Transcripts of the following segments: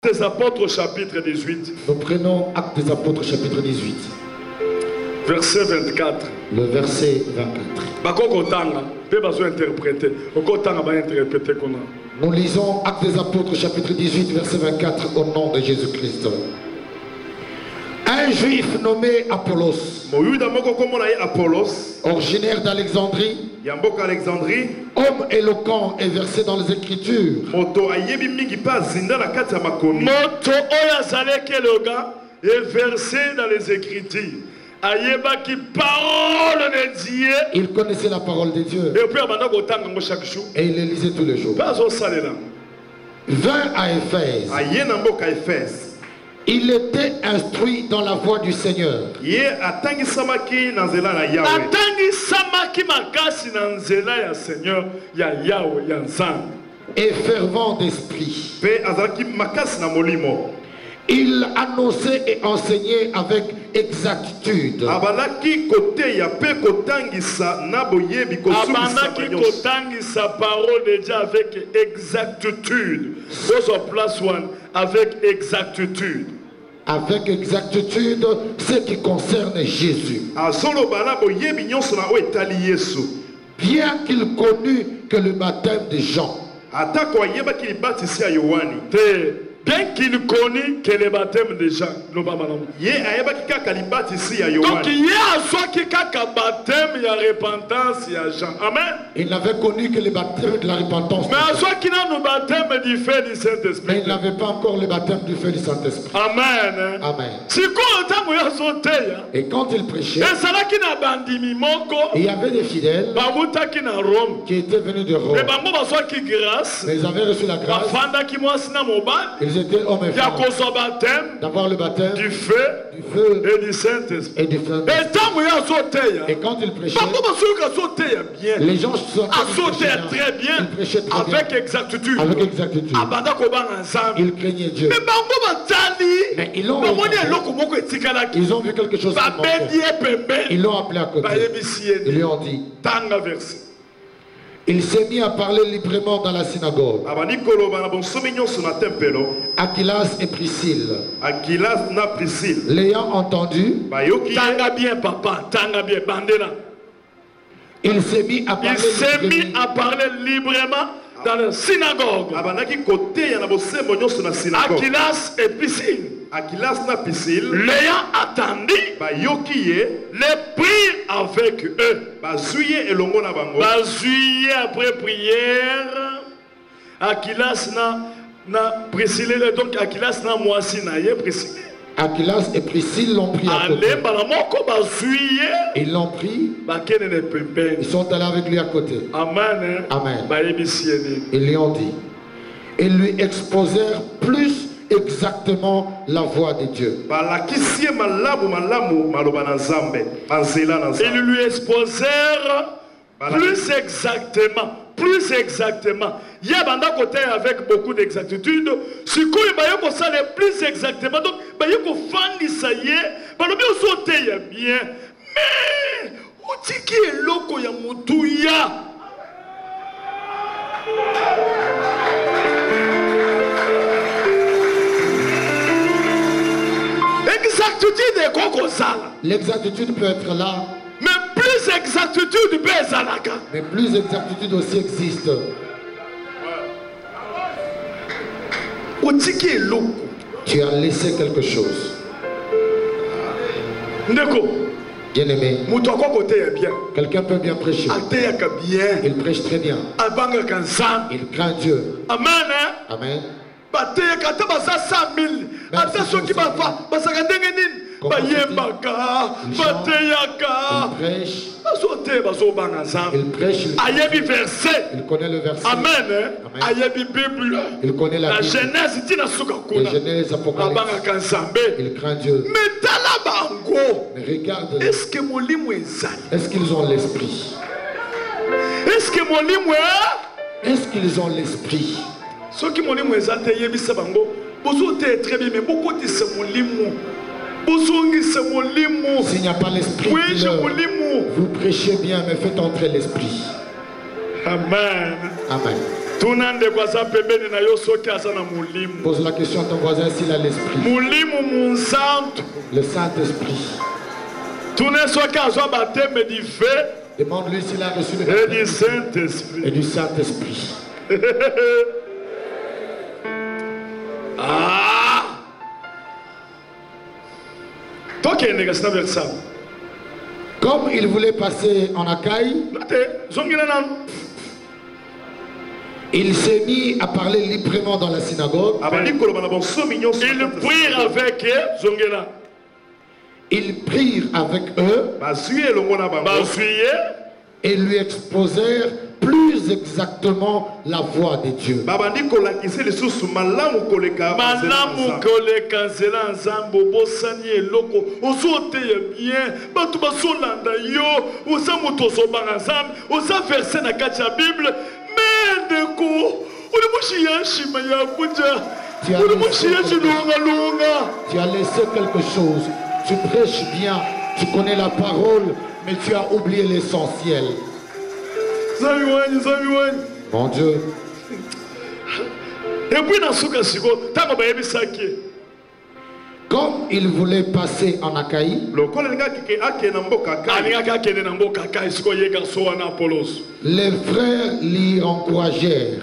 des Apôtres chapitre 18. Nous prenons Actes des Apôtres chapitre 18. Verset 24. Le verset 24. Nous lisons Actes des Apôtres chapitre 18 verset 24 au nom de Jésus-Christ. Un juif nommé Apollos, originaire d'Alexandrie, homme éloquent et versé dans les Écritures, il connaissait la parole de Dieu et il les lisait tous les jours. Vint à Éphèse. Il était instruit dans la voie du Seigneur. Et fervent d'esprit. Il annonçait et enseignait avec exactitude. Avec exactitude ce qui concerne Jésus. Bien qu'il connût que le baptême de Jean. Bien qu'il connaît que le baptême de Jean, donc il y a baptême, il y a repentance, il y a Jean. Amen. Il n'avait connu que le baptême de la repentance. Mais à qui n'a le baptême du feu du Saint-Esprit. Mais il n'avait pas encore le baptême du feu du Saint-Esprit. Amen. Amen. Et quand il prêchait, il y avait des fidèles qui étaient venus de Rome. Mais ils avaient reçu la grâce. Ils étaient hommes et femmes d'avoir le bâtiment du feu et du Saint-Esprit. Et quand il prêchait, les gens sautaient très bien, avec exactitude. Ils craignaient Dieu. Mais ils ont vu quelque chose qui manquait. Ils l'ont appelé à côté. Ils lui ont dit. Il s'est mis à parler librement dans la synagogue. Aquilas et Priscille. L'ayant entendu, il s'est mis à parler librement dans la synagogue. Aquilas et Priscille, l'ayant attendu, les prirent avec eux. Après prière, Aquilas na Priscille, donc Aquilas na moisi na ye Priscille. Aquilas et Priscille l'ont pris à côté. Ils l'ont pris. Ils sont allés avec lui à côté. Amen. Amen. Ils lui ont dit. Ils lui exposèrent plus exactement la voix de Dieu. Ils lui exposèrent plus exactement. Il y a un côté avec beaucoup d'exactitude. Ce qu'on va plus exactement. Donc, il y a ça y est. Bien. Mais, où est-ce qu'il y a l'eau ya moutouya? Exactitude est quoi comme ça? L'exactitude peut être là. Mais plus exactitude peut être là. Mais plus exactitude aussi existe. Tu as laissé quelque chose. Bien-aimé, quelqu'un peut bien prêcher. Il prêche très bien. Il craint Dieu. Amen. Amen. Il prêche, il connaît le verset. Amen. Il connaît la Bible. Genèse, les Genèse, Apocalypse. Il craint Dieu. Mais regarde, est-ce qu'ils ont l'esprit? Est-ce qu'ils ont l'esprit? Ceux qui m'ont dit que très bien, mais beaucoup de ce s'il n'y a pas l'esprit, vous prêchez bien, mais faites entrer l'esprit. Amen. Amen. Pose la question à ton voisin s'il a l'esprit. Le Saint-Esprit. Demande-lui s'il a reçu le baptême et du Saint-Esprit. Comme il voulait passer en Achaïe, il s'est mis à parler librement dans la synagogue. Ils prirent avec eux et lui exposèrent plus exactement la voix de Dieu. Tu as laissé quelque chose. Tu prêches bien, tu connais la parole, mais tu as oublié l'essentiel. Mon Dieu. Comme il voulait passer en Achaïe, les frères l'y encouragèrent.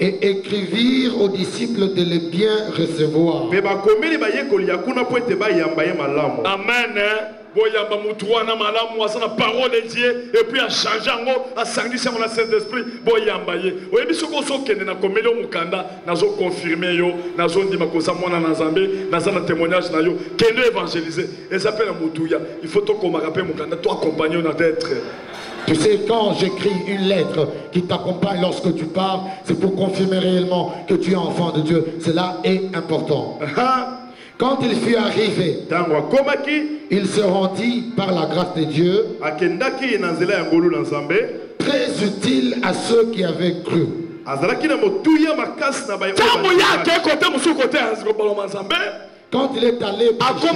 Et écrivirent aux disciples de les bien recevoir. Amen. Boyamba mutuana malamu asana parole de Dieu et puis à changer à sanctifier mon Saint-Esprit boyamba ye oyebi soko sokende na komelo mukanda nazo confirmer yo nazo ndima kosa mwana na Nzambe naza na témoignage na yo kende évangéliser et s'appelle mutuya il faut to koma rappeler mukanda to accompagner na d'être. Tu sais, quand j'écris une lettre qui t'accompagne lorsque tu pars, c'est pour confirmer réellement que tu es enfant de Dieu. Cela est important. Quand il fut arrivé, il se rendit par la grâce de Dieu très utile à ceux qui avaient cru. Quand il est allé prêcher,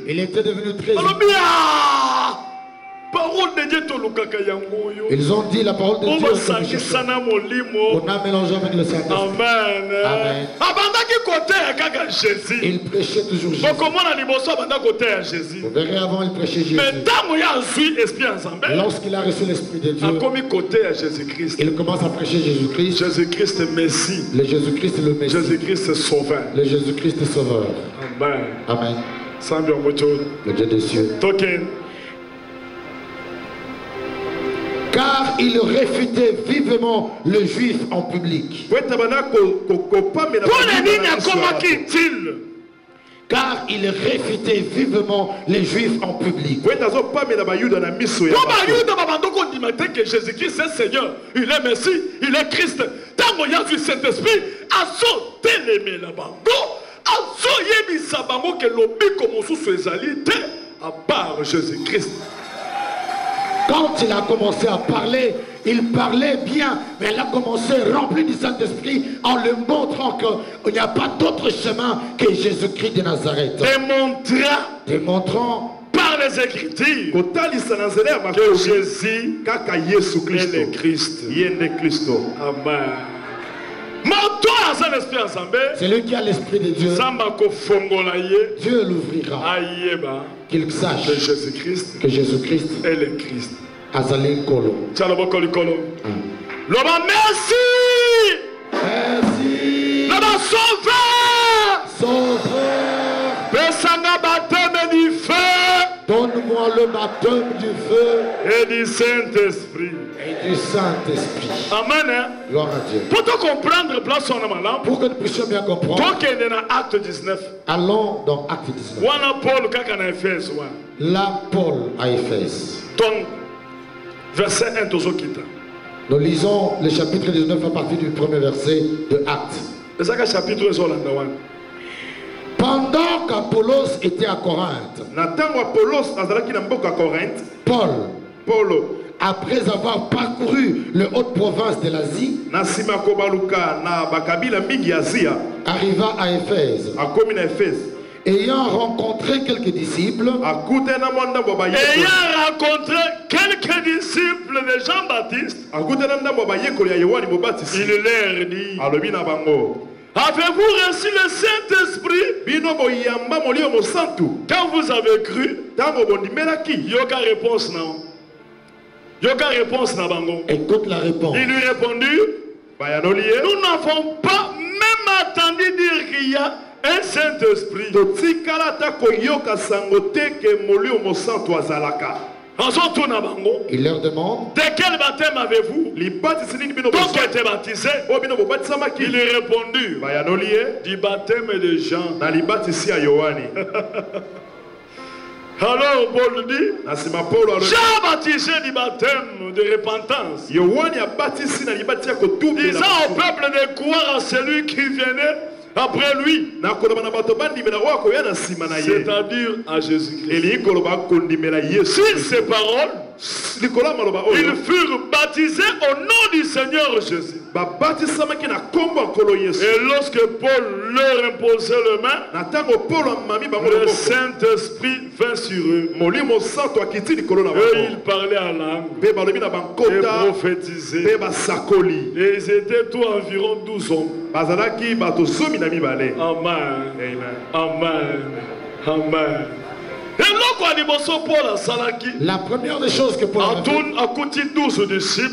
il était devenu très utile. Ils ont dit la parole de Dieu. On a mélangé avec le Saint-Esprit. Amen. Amen. Il prêchait toujours Jésus. Vous verrez, avant il prêchait Jésus. Lorsqu'il a reçu l'Esprit de Dieu, il commence à prêcher Jésus-Christ. Jésus-Christ Messie. Le Jésus-Christ le Messie. Jésus-Christ Sauveur. Le Jésus-Christ Sauveur. Amen. Amen. Le Dieu des cieux. Car il réfutait vivement le juif en public. Car il réfutait vivement les juifs en public. Que Jésus-Christ est Seigneur, il est Messie, il est Christ. Tant qu'il y a du Saint-Esprit, à sauter les là-bas. À sauter que l'objet comme sous ses alliés, à part Jésus-Christ. Quand il a commencé à parler, il parlait bien, mais il a commencé rempli du Saint-Esprit en lui montrant qu'il n'y a pas d'autre chemin que Jésus-Christ de Nazareth. Démontrant par les Écritures que Jésus est le Christ. Amen. C'est lui qui a l'Esprit de Dieu. Dieu l'ouvrira. Qu'il sache que Jésus-Christ est le Christ. Azali Kolo. L'homme merci. Merci. L'homme sauveur. Sauveur. Besanga baptême du feu. Donne-moi le baptême du feu et du Saint-Esprit. Et du Saint-Esprit. Amen. Gloire à Dieu. Pour te comprendre, pour que nous puissions bien comprendre, Acte 19. Allons dans Acte 19. Là, Paul à Éphèse. Donc, verset 1, nous lisons le chapitre 19 à partir du premier verset de Acte. Pendant qu'Apollos était à Corinthe, Paul, après avoir parcouru le haute province de l'Asie, arriva à Éphèse. Ayant rencontré quelques disciples, de Jean-Baptiste, il leur dit, avez-vous reçu le Saint-Esprit quand vous avez cru? Yoga réponse non. Yoga réponse na bango. Écoute la réponse. Il lui répondit, nous n'avons pas même entendu dire qu'il y a un Saint-Esprit. Il leur demande, de quel baptême avez-vous? Donc été baptisé. Il lui répondit, du baptême de Jean. Alors Paul dit, Jean baptisé du baptême de repentance, disant au peuple de croire à celui qui venait après lui, c'est-à-dire à Jésus-Christ. Sur ces paroles, ils furent baptisés au nom du Seigneur Jésus. Et lorsque Paul leur imposait le main, le Saint-Esprit vint sur eux. Et ils parlaient en langue et prophétisaient. Et ils étaient tous environ 12 hommes. Amen. Amen. Amen. La première des choses que Paul a fait,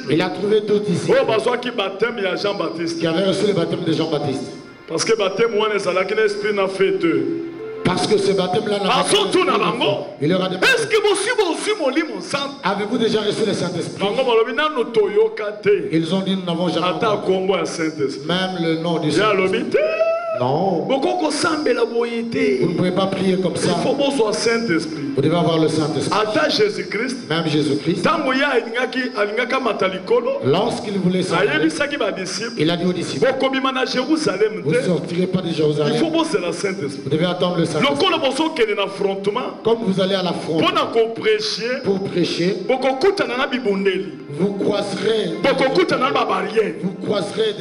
il a trouvé 12 disciples qui avaient reçu le baptême de Jean-Baptiste. Parce que l'esprit n'a fait d'eux. Parce que ce baptême-là n'a pas fait d'eux. Il leur a demandé, avez-vous déjà reçu le Saint-Esprit? Ils ont dit, nous n'avons jamais entendu. Même le nom du Saint-Esprit. Non. Vous ne pouvez pas prier comme ça. Vous devez avoir le Saint-Esprit. Même Jésus-Christ. Lorsqu'il voulait sortir, il a dit aux disciples, vous ne sortirez pas de Jérusalem. Vous devez attendre le Saint-Esprit. Comme vous allez à la frontière pour prêcher, vous croiserez. Vous croiserez.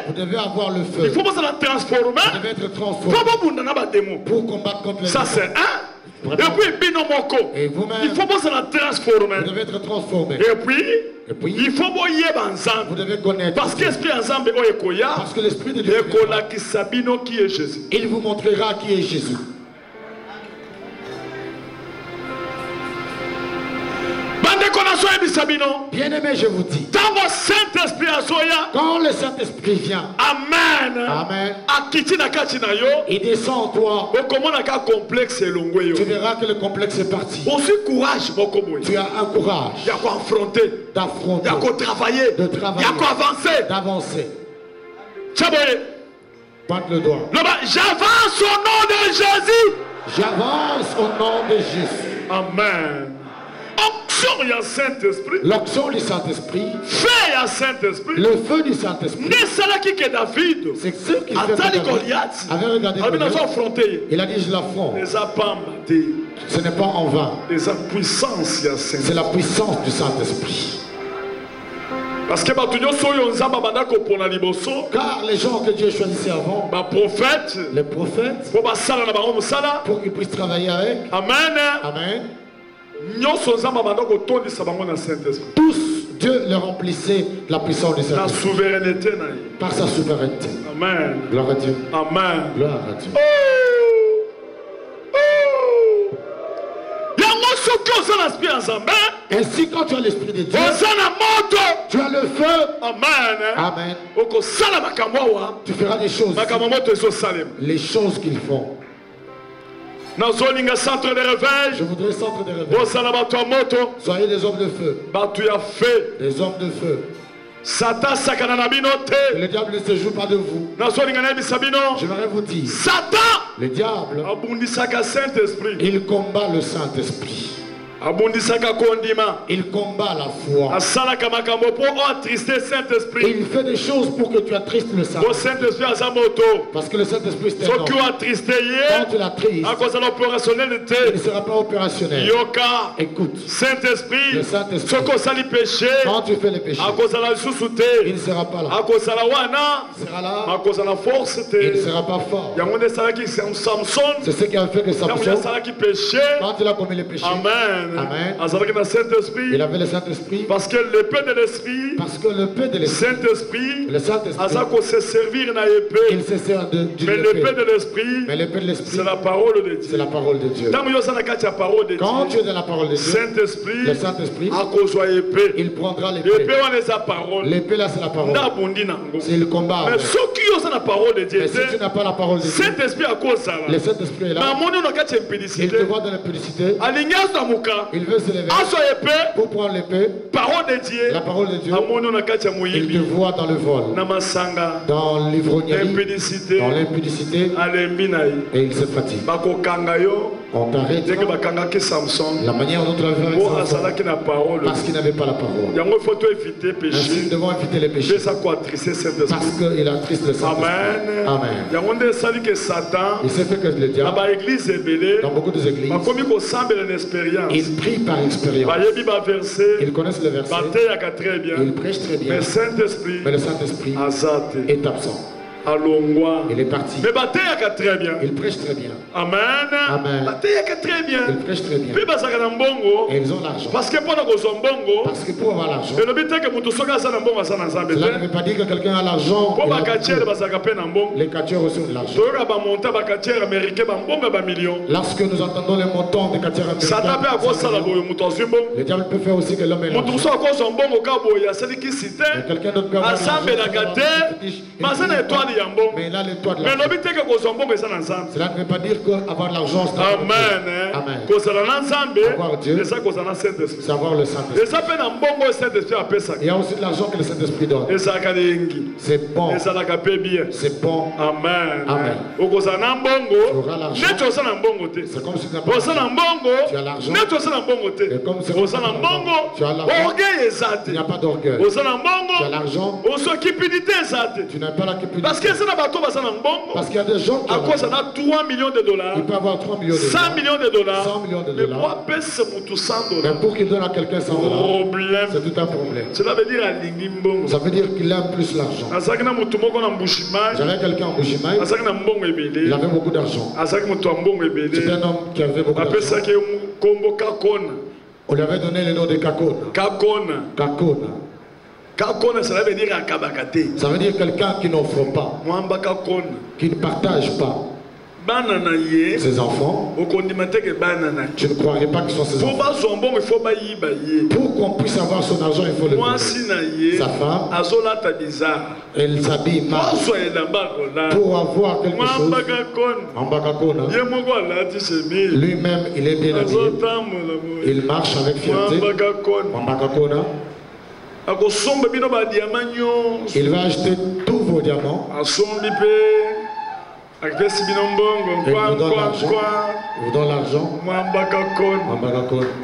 Vous devez avoir le feu. Vous devez être transformé pour combattre contre les ça c'est un. Et puis et vous-même, il faut se la transformer. Vous devez être transformé. Et puis il faut vous devez connaître. Parce que l'Esprit de Dieu qui est Jésus. Il vous montrera qui est Jésus. Bien-aimé, je vous dis, quand le Saint-Esprit vient, Amen. Amen, il descend en toi, tu verras que le complexe est parti. Tu as un courage d'affronter, de travailler, d'avancer. Pointe le doigt. J'avance au nom de Jésus. J'avance au nom de Jésus. Amen. L'onction du Saint-Esprit, le feu du Saint-Esprit. C'est ce qu'il fait. Avait regardé Goliath. Il a dit, je l'affronte. Ce n'est pas en vain. C'est la puissance du Saint-Esprit. Parce que car les gens que Dieu choisissait avant, les prophètes, pour qu'ils puissent travailler avec. Amen. Amen. Tous, Dieu les remplissait la puissance du Saint-Esprit par sa souveraineté. Amen. Gloire à Dieu. Amen. Gloire à Dieu. Ainsi, quand tu as l'Esprit de Dieu, tu as le feu. Amen. Amen. Tu feras des choses. Les choses qu'ils font. Centre de réveil. Je voudrais centre de réveil. Soyez des hommes de feu. Des hommes de feu. Le diable ne se joue pas de vous. J'aimerais vous dire, Satan, le diable, il combat le Saint-Esprit. Il combat la foi. Et il fait des choses pour que tu attristes le Saint-Esprit. Parce que le Saint-Esprit c'est un homme. Quand tu l'attristes, il ne sera pas opérationnel. Écoute, le Saint-Esprit, quand tu fais les péchés, il ne sera pas là. Il sera là, il ne sera pas fort. C'est ce qui a fait que Samson, quand il a commis les péchés, Amen. Il avait le Saint-Esprit. Parce que l'épée de l'Esprit, Saint-Esprit, il se servir na épée. Il se sert mais l'épée de l'Esprit, c'est la parole de Dieu. C'est la parole de Dieu. Quand tu es dans la parole de Dieu, Saint-Esprit, le Saint-Esprit, il prendra l'épée. L'épée là c'est la parole. C'est le combat. Mais si tu n'as pas la parole de Dieu, Saint-Esprit le Saint-Esprit est là. Il te voit dans l'impudicité. Il veut se lever pour prendre l'épée. La parole de Dieu. Il te voit dans le vol, dans l'ivrognerie, dans l'impudicité, et il se fatigue. On t'arrête la manière dont tu as vu Samson, parce qu'il n'avait pas la parole. Ainsi, nous devons éviter les péchés parce qu'il attriste le Saint-Esprit. Amen. Il s'est fait que le diable, dans beaucoup d'églises, il prie par expérience. Ils connaissent le verset, ils prêchent très bien, mais le Saint-Esprit est absent. Il est parti. Il prêche très bien. Amen. Amen. Il prêche très bien. Et ils ont l'argent. Parce que pour avoir l'argent, cela ne veut pas dire que quelqu'un a l'argent. Les catcheurs reçoivent de l'argent. Lorsque nous entendons les montants des catcheurs américains, le diable peut faire aussi que l'homme ait l'argent. Quelqu'un d'autre peut avoir l'argent. Mais là, le toit de l'argent. Cela ne veut pas dire qu'avoir de l'argent, c'est Amen. Amen. Avoir Dieu, c'est avoir le Saint-Esprit. Il y a aussi de l'argent que le Saint-Esprit donne. C'est bon. C'est bon. Amen. Amen. Tu auras l'argent. C'est comme si tu n'as pas l'argent. Tu as l'argent. Et comme si tu as l'argent. Il n'y a pas d'orgueil. Tu as l'argent. Tu n'as pas la cupidité. Parce qu'il y a des gens qui ont 3 millions de dollars. Il peut avoir 3 millions de dollars. 100 millions de dollars. 100 millions de dollars. Mais pour qu'il donne à quelqu'un 100 dollars, c'est tout un problème. Cela veut dire ça veut dire qu'il aime plus l'argent. J'avais quelqu'un en Bushimai. Il avait beaucoup d'argent. C'était un homme qui avait beaucoup d'argent. On lui avait donné le nom de Kakona. Kakona, ça veut dire akabakate. Ça veut dire quelqu'un qui n'offre pas, qui ne partage pas. Ses enfants, tu ne croirais pas que ce sont ses enfants. Pour qu'on puisse avoir son argent, il faut le donner. Sa femme, elle s'habille mal pour avoir quelque chose. Lui-même, il est bien habillé. Il marche avec fierté. Il va acheter tous vos diamants. Il vous donne l'argent.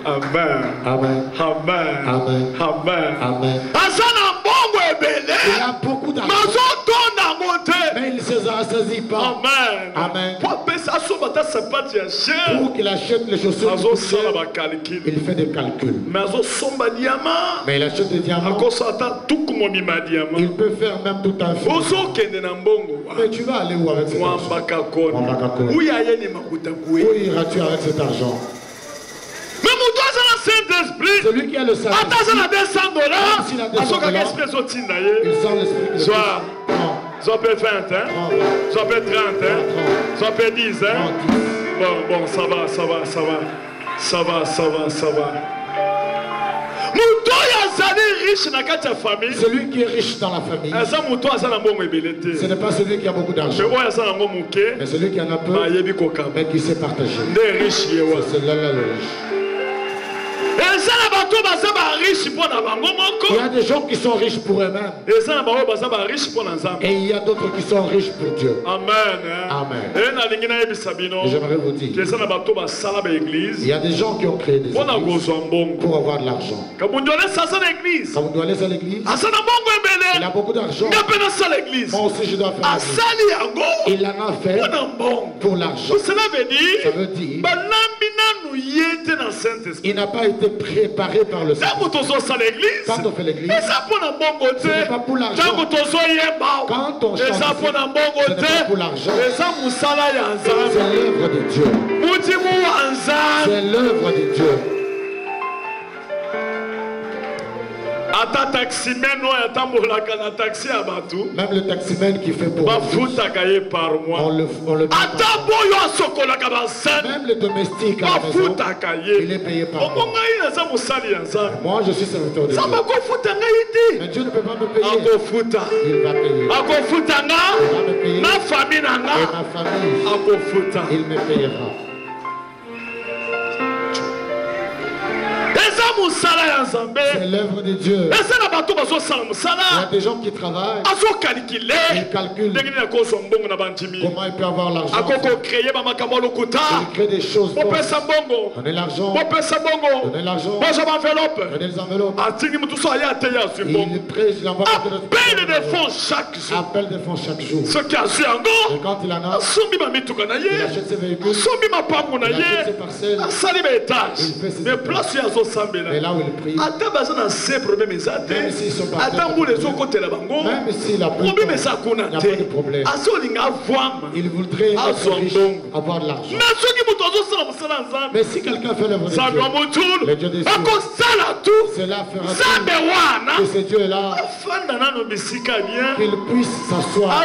Amen. Amen. Amen. Amen. Amen. Il a beaucoup d'argent, mais il ne se saisit pas. Amen. Pour qu'il achète les chaussures, il fait des calculs. Mais il achète des diamants. Il peut faire même tout un film. Mais tu vas aller où avec cet argent? Où iras-tu avec cet argent? Celui qui a le Saint-Esprit, il sent l'Esprit. Ça peut 20, hein? Ça peut 30, hein? Ça peut 10, hein? Bon, ça va. Celui qui est riche dans la famille, ce n'est pas celui qui a beaucoup d'argent, mais celui qui en a peu, mais qui sait partager. C'est là le riche. Il y a des gens qui sont riches pour eux-mêmes. Et il y a d'autres qui sont riches pour Dieu. Amen. Amen. Et j'aimerais vous dire, il y a des gens qui ont créé des églises pour avoir de l'argent. Quand vous allez à l'église, il a beaucoup d'argent. Moi aussi je dois faire l'église. Il en a fait pour l'argent. Cela veut dire, ça veut dire il n'a pas été préparé par le Saint-Esprit. Quand on fait l'église, ce n'est pas pour l'argent. Quand on chante, ce n'est pas pour l'argent. C'est l'œuvre de Dieu. C'est l'œuvre de Dieu. Même le taximène qui fait pour on le paye. Même le domestique à la maison, il est payé par moi. Moi je suis serviteur de Dieu. Mais Dieu ne peut pas me payer. Il va payer. Il va me payer. Et ma famille, il me payera. C'est l'œuvre de Dieu. Il y a des gens qui travaillent. Ils calculent comment ils peuvent avoir l'argent. Ils créent des choses. Donnez l'argent. Donnez l'argent. Donnez les enveloppes. Il prêche, il envoie appelle des fonds chaque jour. Appelle des fonds chaque jour. Et quand il en a, il achète ses véhicules. Il achète ses parcelles. Il fait ses états. Et là où il prie, même s'ils sont pas même s'il a plus de il n'y a pas de problème. Il voudrait être riche, avoir de l'argent. Mais si quelqu'un fait l'œuvre de Dieu, le Dieu des cieux, cela fera tout que ce Dieu est là, qu'il puisse s'asseoir,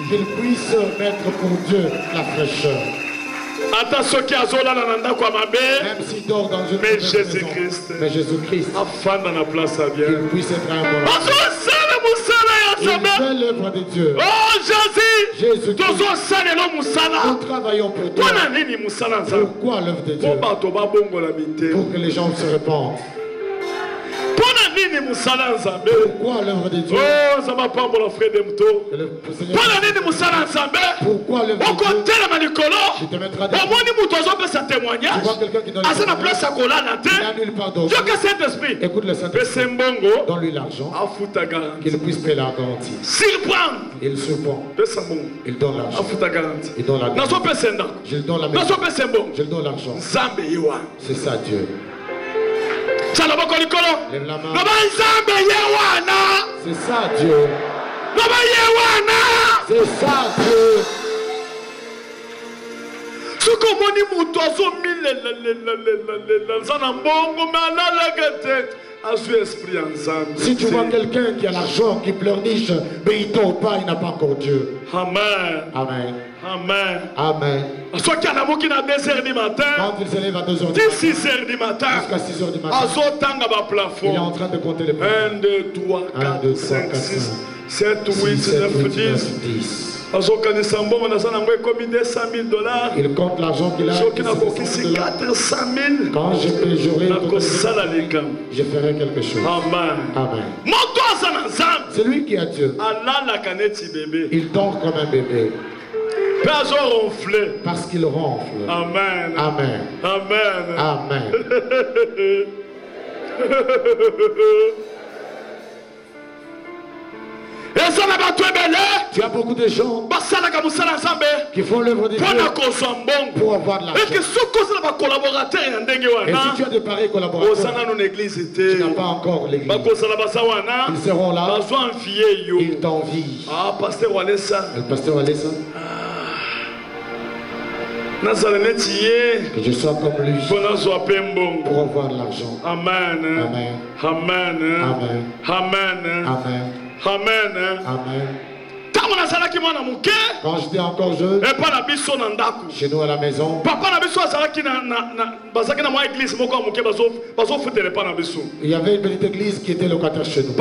qu'il puisse mettre pour Dieu la fraîcheur. Même s'il dort dans une Jésus-Christ, qu'il puisse être un bon homme. Il fait l'œuvre de Dieu. Oh Jésus, nous travaillons pour toi. Pourquoi l'œuvre de Dieu? Pour que les gens se répandent. Pourquoi l'œuvre de Dieu? Pourquoi l'œuvre de Dieu? Je te mettrai des témoignages. Tu vois quelqu'un qui donne témoignage. Écoute le Saint-Esprit. Donne-lui l'argent. Qu'il puisse payer la garantie. Il surprend. Il donne l'argent. Il donne la garantie. Je donne la maison. Je donne l'argent. C'est ça Dieu. Lève la main. C'est ça Dieu. C'est ça Dieu. Si tu vois quelqu'un qui a l'argent, qui pleurniche, mais il ne dort pas, il n'a pas encore Dieu. Amen. Amen. Amen. Amen. Quand il se lève à 2h du matin, jusqu'à 6h du matin, il est en train de compter les points. 1, 2, 3, 4, 5, 6, 7, 8, 9, 10. Il compte l'argent qu'il a. Quand je ferai quelque chose. Amen. C'est lui qui a Dieu. Il dort comme un bébé. Parce qu'il ronfle. Amen. Amen. Amen. Amen. Tu as beaucoup de gens qui font l'œuvre de Dieu pour avoir de l'argent. Et si tu as de pareils collaborateurs, tu n'as pas encore l'église. Ils seront là. Ils t'envient. Ah, pasteur Walesa. Le pasteur Walesa. Que je sois comme lui pour avoir de l'argent. Amen. Amen. Amen. Amen. Amen. Amen. Amen. Amen. Quand j'étais encore jeune, chez nous à la maison, il y avait une petite église qui était locataire chez nous.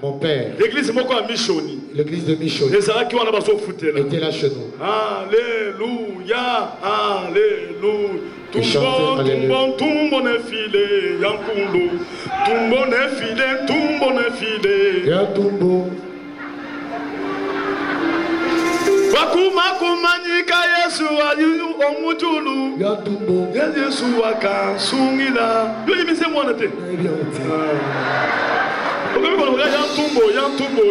Mon père, l'église de Michoni, était là chez nous. Alléluia, Alléluia. Tumbo nefile, yankundo. Tumbo nefile. Ya tumbo. Wakuma kumanyika Yesu ayunu omutulu. Ya tumbo. Yesu wakasungila. Yo yimise mwana te. Okomi kono ya tumbo.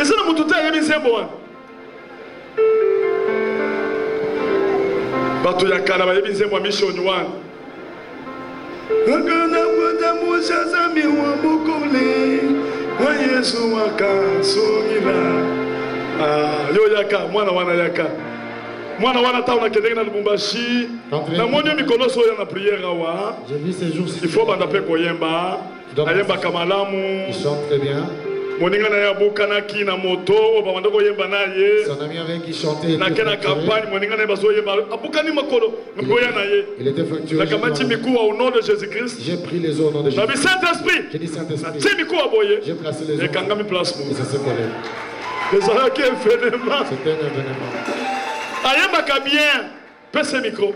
Ese na mututa yimise mwana. Bato ya kala bayebi mwa mission one. Ngana kwenda musasa miwa mukole. Wa Yesu wakasungila. Yo yaka mwana wana yaka. Mwana wana tauna kedenge na Lubumbashi. Na monyo mikoloso ya na prière wa. J'ai vu ces jours. Il faut banda pe koyemba. Ayemba kamalamu. Ils chantent très bien. Moninga na ya bukanaki na moto obamanda koyemba naye. Son ami avec qui chantait. Na kena campagne moninga na bazo yemba abukani makolo ngoya naye. Il était fructueux. La kamati mikuwa au nom de Jésus-Christ. J'ai pris les eaux au nom de Jésus. Nabi Saint-Esprit. J'ai dit Saint-Esprit. C'est mikuwa boye. J'ai placé les eaux. Et kanga mi place mo. Et ça se collait. Les gens qui événement. C'était un événement. Ayemba ka bien. Pese micro.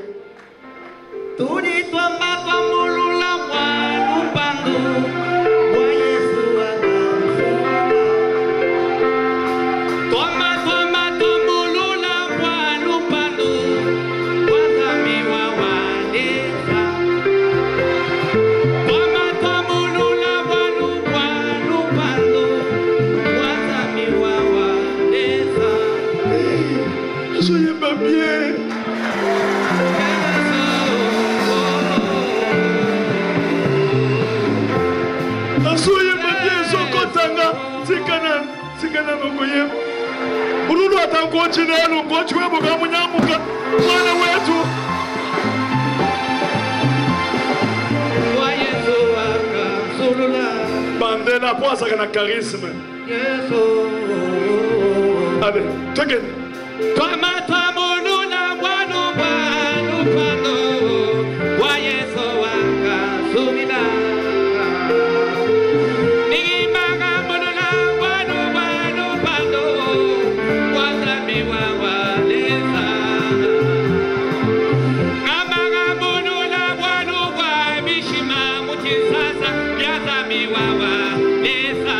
Tuni twamba twamulula mwana upandu. Soyez pas bien. Soyez pas bien, Sokotanga. Sikana Nogoye. Ulu atangochine lungochi wewe munyamuka. Mwana wetu. Bandela poasa kana charisme. Allez, token. Toma mulula wanu pano wa Yesu wakasungila. Nigimanga mulula wanu pano wa zami wa waleza. Ngamanga mulula wanu wa mishima muchisasa ya zami wa waleza.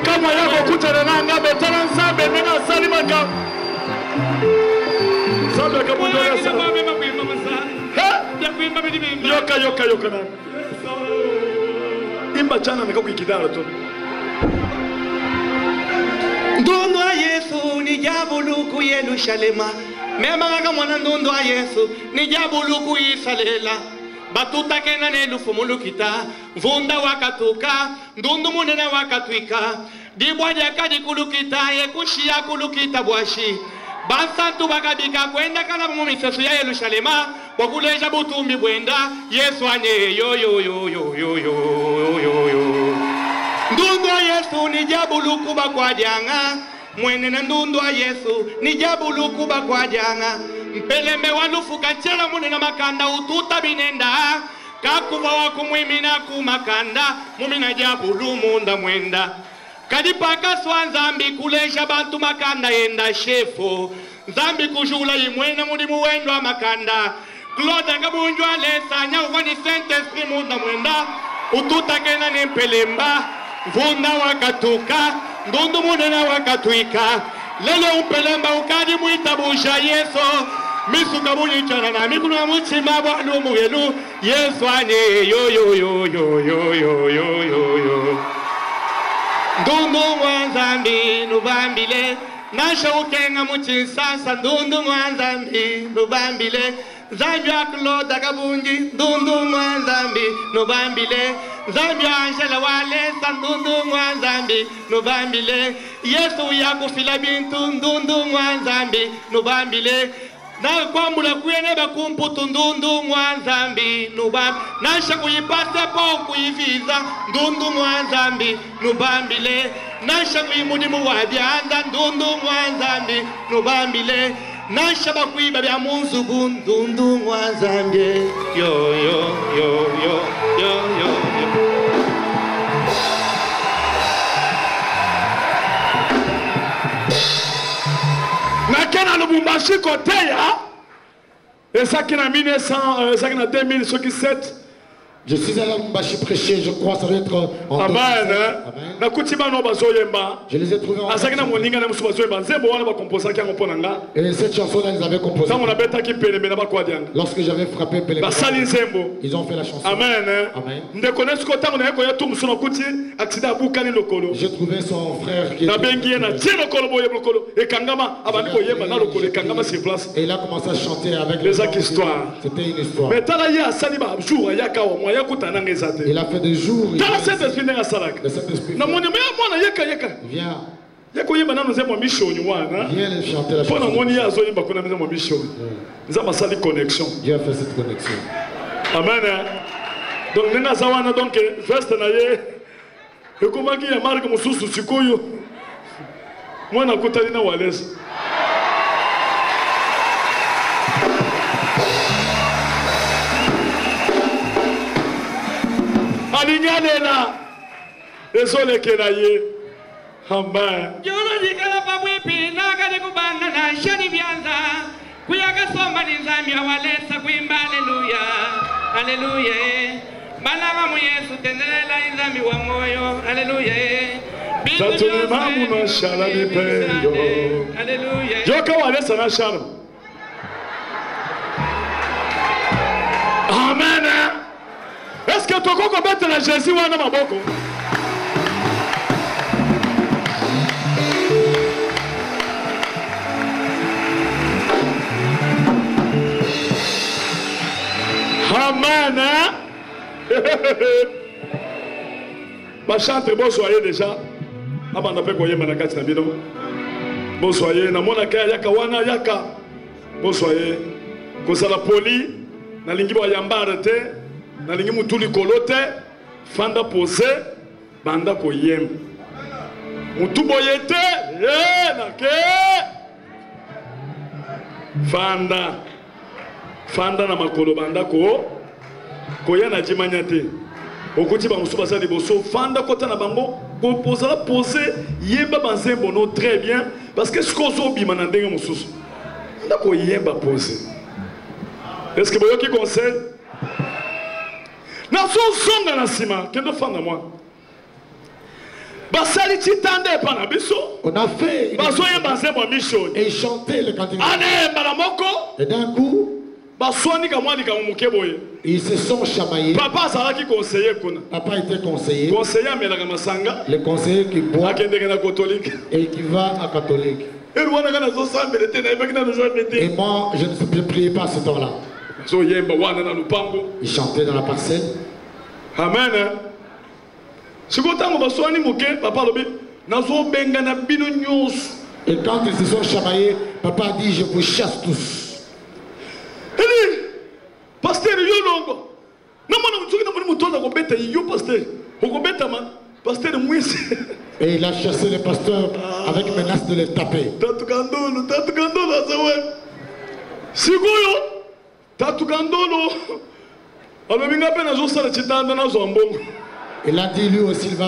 Kama yako kutana nga betana nzambe nena salimaka. Nzambe akamudolea sana. Yoka na. Imba chana nikakukidara tu. Ndondo wa Yesu ni jabuluku Yerusalema. Mema kaka mwana ndondo wa Yesu ni jabuluku Isalela. Batuta kena nelufu mulukita. Vunda wakatuka. Ndundu munena wakatwika. Dibwaja kadi kulukita ye kushia kulukita bwashi. Bansantu bakabika kwenda kana mu misesu ya Yerusalema bakuleja butumbi bwenda Yesu anye yo. Ndundu wa Yesu ni jabuluku bakwajanga. Mwene na ndundu wa Yesu ni jabuluku bakwajanga. Mpelembe walufu kachela munena makanda ututa binenda. kakuva wakumwimina kumakanda mumina jabulu munda mwenda kadipaka swa nzambi kulesha bantu makanda yenda shefo nzambi kujula imwena mudi muwendwa makanda Claude ngabunjwa lesanya wani Saint Esprit munda mwenda ututa kena nempelemba vunda wakatuka ndundu munena wakatuika lelo umpelemba ukadi muitabusha Yesu misuka bunyichana na mikuna muchima bwalumu yelu Yesu ane yo yo yo yo yo yo yo yo yo ndundu mwanzambi nubambile nasha ukenga muchinsasa ndundu mwanzambi nubambile Zambia Claude Kabunji ndundu mwanzambi nubambile Zambia Angela wale sandundu mwanzambi nubambile Yesu yakufila bintu ndundu mwanzambi nubambile na kwambula kuyene bakumputu ndundu mwanzambi nubambile nasha kuyipase po kuyiviza ndundu mwanzambi nubambile nasha kuyimudimu wabyanda ndundu mwanzambi nubambile nasha bakwiba bya munzugu ndundu mwanzambi yo yo yo yo yo yo Nakena Lubumbashi Koteya et ça qui na 1900 ça qui na 2000 ce qui 7 je suis allé à Lubumbashi prêcher, je crois ça doit être en Amen. Je les ai trouvés en et cette chanson-là, ils avaient composé. Lorsque j'avais frappé Pelé, ils ont fait la chanson. Amen. Amen. J'ai trouvé son frère qui était... Et il a commencé à chanter avec les histoires. C'était une histoire. Il a fait des jours. Le Saint-Esprit viens. Viens le chanter la chanson. Dieu a fait cette connexion. Amen. Donc, nous avons donc veste naye. Et comment il y a marque mon sous sikoyo. Moi na kutali na walez. Alingalela. Désolé kenaye. Amen. Jono dikala pabwipi nakale kubanga na shani byanza kuyaga soma nizami awalesa kuimba haleluya haleluya balama mu Yesu tendelela nzami wa moyo haleluya Tatuni mamu no shala ni peyo haleluya Joka walesa na shala Amen. Est-ce que toko ko bete na Jésus wana maboko Amen. Ma chante, bon soyez déjà. Abanda pe koye manakati na bino. Bon soyez na mona kaya yaka wana yaka. Bon soyez. Kozala poli na lingi bo yambara te, na lingi mutuli kolote, fanda pose, banda koyem. Mutu boyete, na ke. Fanda. Fanda na makolo banda ko koya na jimanya te okuti ba musuba sa liboso fanda kota na bango ko poser poser yemba banzembo no très bien parce que ce qu'on zobi manandenge mususu nda ko yemba poser est-ce que boyo ki conseil na so zonga na sima kendo fanda moi basali titande pa na biso on a fait baso yemba banzembo mission et chanter le cantique ane balamoko et d'un coup ils se sont chamaillés. Papa Papa était conseiller. Le conseiller qui boit et qui va à catholique. Et moi, je ne priais pas ce temps-là. Il chantait dans la parcelle. Amen. Et quand ils se sont chamaillés, papa a dit, je vous chasse tous. Pasteur Yolongo. Non, pasteur et il a chassé les pasteurs avec menace de les taper. Il a dit lui aussi, il va